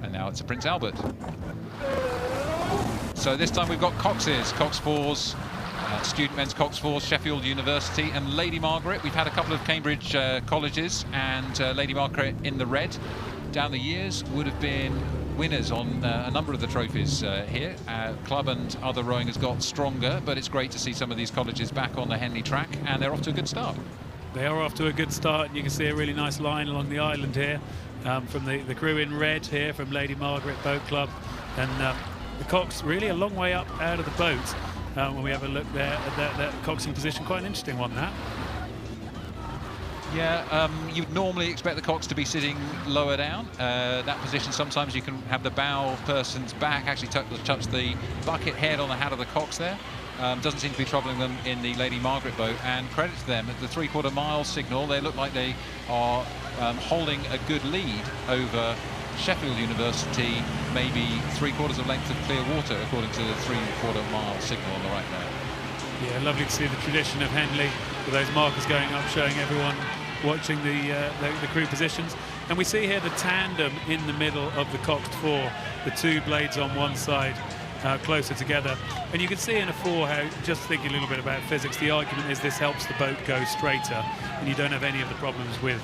And now it's a Prince Albert. So this time we've got Coxes, Cox Fours, student men's Cox Fours, Sheffield University, and Lady Margaret. We've had a couple of Cambridge colleges, and Lady Margaret in the red down the years would have been winners on a number of the trophies here. Club and other rowing has got stronger, but it's great to see some of these colleges back on the Henley track, and they're off to a good start. They are off to a good start, and you can see a really nice line along the island here from the crew in red here from Lady Margaret Boat Club, and the Cox really a long way up out of the boat. When we have a look there at that coxing position, quite an interesting one, that. Yeah, you'd normally expect the cox to be sitting lower down. That position, sometimes you can have the bow person's back actually touch the bucket head on the hat of the cox there. Doesn't seem to be troubling them in the Lady Margaret boat, and credit to them at the 3/4 mile signal. They look like they are holding a good lead over Sheffield University, maybe 3/4 of length of clear water, according to the 3/4 mile signal on the right there. Yeah, lovely to see the tradition of Henley with those markers going up, showing everyone watching the crew positions. And we see here the tandem in the middle of the coxed four, the two blades on one side closer together. And you can see in a four how, just thinking a little bit about physics, the argument is this helps the boat go straighter, and you don't have any of the problems with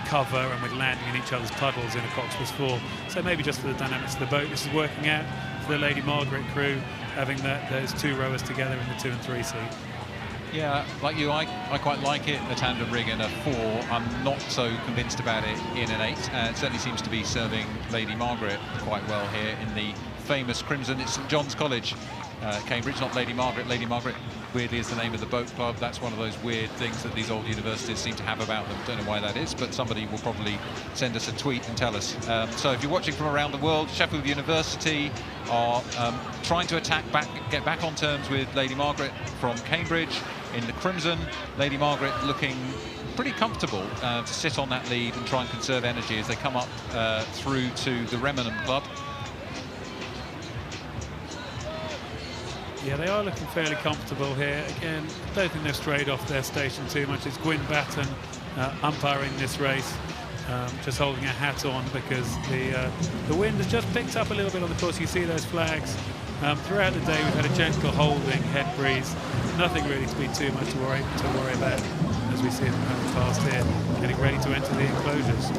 cover and with landing in each other's puddles in a Coxless 4. So maybe just for the dynamics of the boat, this is working out for the Lady Margaret crew, having those two rowers together in the 2 and 3 seat. Yeah, like you, I quite like it, a tandem rig in a 4. I'm not so convinced about it in an 8. It certainly seems to be serving Lady Margaret quite well here in the famous crimson. It's St John's College, Cambridge, not Lady Margaret. Lady Margaret, weirdly, is the name of the boat club. That's one of those weird things that these old universities seem to have about them. Don't know why that is, but somebody will probably send us a tweet and tell us. So if you're watching from around the world, Sheffield University are trying to get back on terms with Lady Margaret from Cambridge in the crimson. Lady Margaret looking pretty comfortable to sit on that lead and try and conserve energy as they come up through to the Remenham Club. Yeah, they are looking fairly comfortable here. Again, I don't think they've strayed off their station too much. It's Gwyn Batten umpiring this race, just holding a hat on because the wind has just picked up a little bit on the course. You see those flags. Throughout the day, we've had a gentle holding head breeze. Nothing really to be too much to worry about as we see them coming past here, getting ready to enter the enclosures.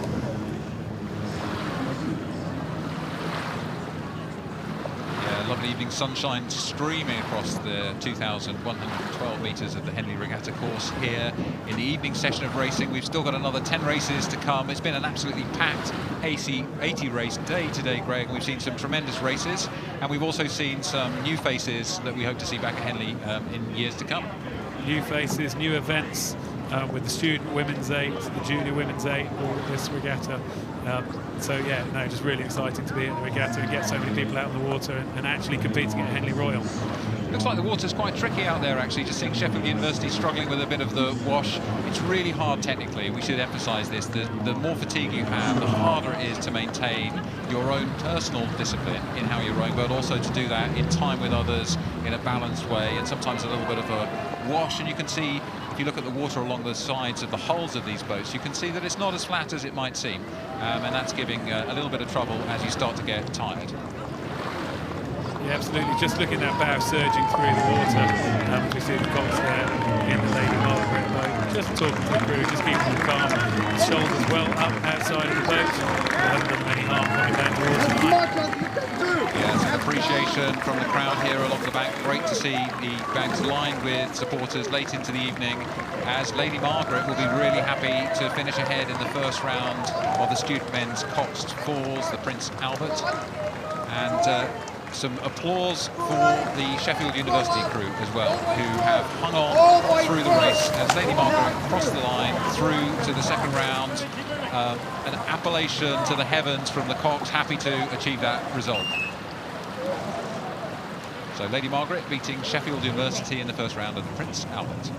Lovely evening sunshine streaming across the 2,112 metres of the Henley Regatta course here in the evening session of racing. We've still got another 10 races to come. It's been an absolutely packed 80 race day today, Greg. We've seen some tremendous races, and we've also seen some new faces that we hope to see back at Henley in years to come. New faces, new events with the student women's 8, the junior women's 8, all of this regatta. So yeah, no, just really exciting to be at the regatta and get so many people out on the water and actually competing at Henley Royal. Looks like the water's quite tricky out there, actually. Just seeing Sheffield University struggling with a bit of the wash. It's really hard technically. We should emphasise this. The more fatigue you have, the harder it is to maintain your own personal discipline in how you're rowing, but also to do that in time with others in a balanced way, and sometimes a little bit of a wash. And you can see, if you look at the water along the sides of the hulls of these boats, you can see that it's not as flat as it might seem, and that's giving a little bit of trouble as you start to get tired. Yeah, absolutely. Just looking at that bow surging through the water, we see the Cox there in the Lady Margaret boat. Just talking to the crew, just keeping them calm. The shoulders well up outside of the boat. They haven't done them any harm coming down towards the line. Yeah, some appreciation from the crowd here along the bank. Great to see the banks lined with supporters late into the evening, as Lady Margaret will be really happy to finish ahead in the first round of the student men's Coxed Fours, the Prince Albert. And some applause for the Sheffield University crew as well, who have hung on through the race as Lady Margaret crossed the line through to the second round. An appellation to the heavens from the Cox, happy to achieve that result. So Lady Margaret beating Sheffield University in the first round of the Prince Albert.